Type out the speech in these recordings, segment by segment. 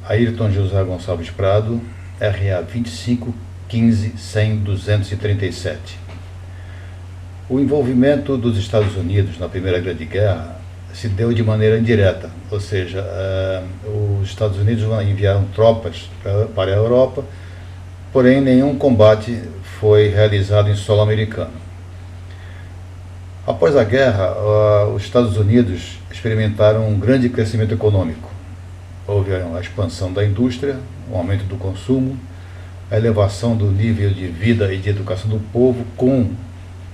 Ayrton José Gonçalves Prado, RA 25 15 100 237. O envolvimento dos Estados Unidos na Primeira Grande Guerra se deu de maneira indireta, ou seja, os Estados Unidos enviaram tropas para a Europa, porém nenhum combate foi realizado em solo americano. Após a guerra, os Estados Unidos experimentaram um grande crescimento econômico. Houve a expansão da indústria, o aumento do consumo, a elevação do nível de vida e de educação do povo, com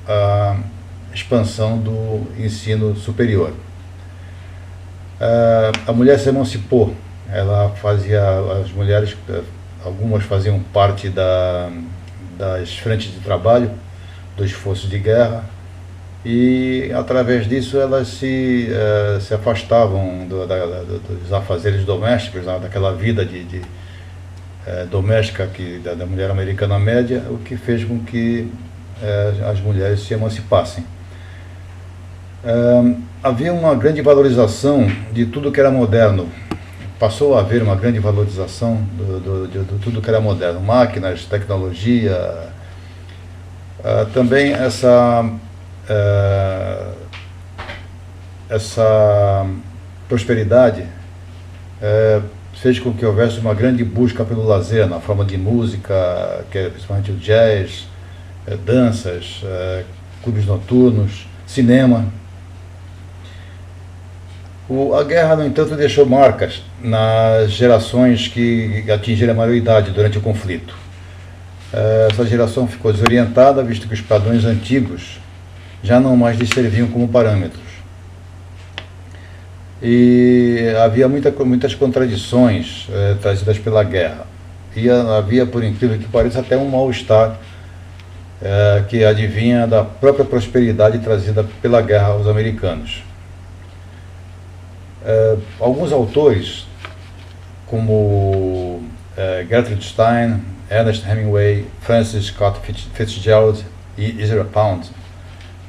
a expansão do ensino superior. A mulher se emancipou. As mulheres, algumas faziam parte das frentes de trabalho, dos esforços de guerra, e através disso elas se afastavam dos afazeres domésticos, daquela vida doméstica da mulher americana média, o que fez com que as mulheres se emancipassem. Havia uma grande valorização de tudo que era moderno. Passou a haver uma grande valorização de tudo que era moderno, máquinas, tecnologia. Também essa prosperidade fez com que houvesse uma grande busca pelo lazer, na forma de música, que é principalmente o jazz, danças, clubes noturnos, cinema. A guerra, no entanto, deixou marcas nas gerações que atingiram a maioridade durante o conflito. Essa geração ficou desorientada, visto que os padrões antigos já não mais lhes serviam como parâmetros. E havia muitas contradições trazidas pela guerra. E havia, por incrível que pareça, até um mal-estar que advinha da própria prosperidade trazida pela guerra aos americanos. Alguns autores, como Gertrude Stein, Ernest Hemingway, Francis Scott Fitzgerald e Ezra Pound,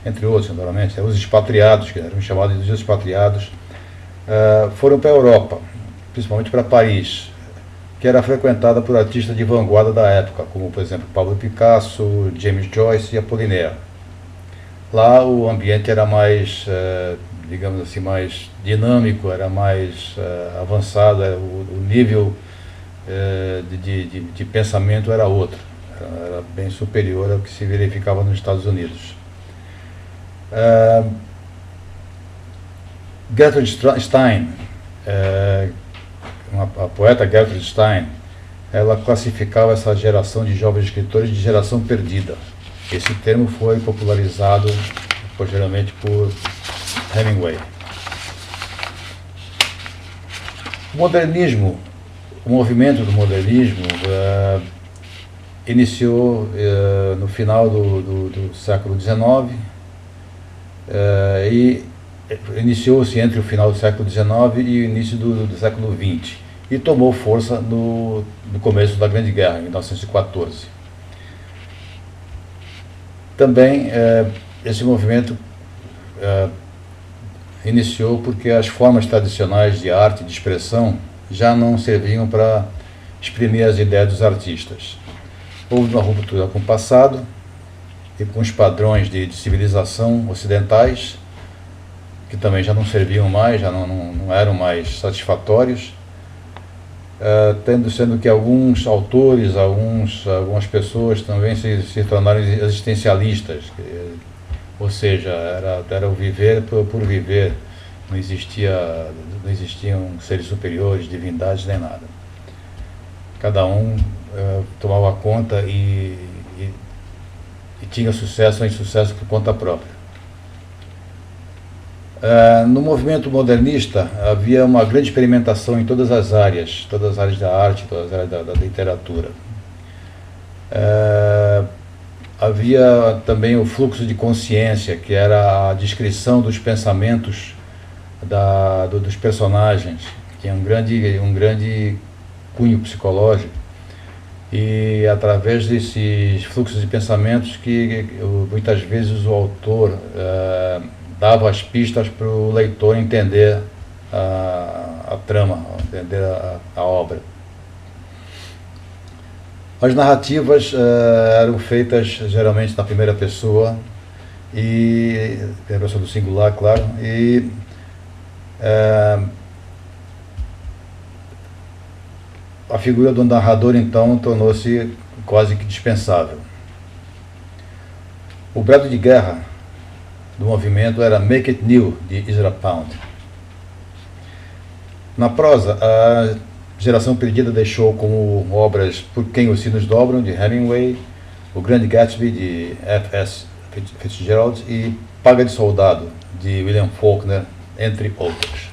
entre outros, naturalmente, os expatriados, que eram chamados de expatriados, foram para a Europa, principalmente para Paris, que era frequentada por artistas de vanguarda da época, como, por exemplo, Pablo Picasso, James Joyce e Apollinaire. Lá o ambiente era mais, digamos assim, mais dinâmico, era mais avançado, o nível de pensamento era outro, era bem superior ao que se verificava nos Estados Unidos. Gertrude Stein, a poeta Gertrude Stein, ela classificava essa geração de jovens escritores de geração perdida. Esse termo foi popularizado posteriormente por Hemingway. O movimento do modernismo iniciou no final do século XIX e iniciou-se entre o final do século XIX e o início do século XX e tomou força no começo da Grande Guerra, em 1914. Também esse movimento iniciou porque as formas tradicionais de arte e de expressão já não serviam para exprimir as ideias dos artistas. Houve uma ruptura com o passado e com os padrões de civilização ocidentais, que também já não serviam mais, já não eram mais satisfatórios, sendo que alguns autores, algumas pessoas também se tornaram existencialistas, ou seja, era o viver por viver, não existiam seres superiores, divindades, nem nada. Cada um tomava conta e tinha sucesso ou insucesso por conta própria. No movimento modernista havia uma grande experimentação em todas as áreas da arte, todas as áreas da literatura. Havia também o fluxo de consciência, que era a descrição dos pensamentos dos personagens, que é um grande cunho psicológico, e através desses fluxos de pensamentos que muitas vezes o autor dava as pistas para o leitor entender a trama, entender a obra. As narrativas eram feitas geralmente na primeira pessoa, e primeira pessoa do singular, claro, e a figura do narrador então tornou-se quase que dispensável. O brado de guerra do movimento era Make It New, de Ezra Pound. Na prosa, a Geração Perdida deixou como obras Por Quem os Sinos Dobram, de Hemingway, O Grande Gatsby, de F.S. Fitzgerald, e Paga de Soldado, de William Faulkner, entre outros.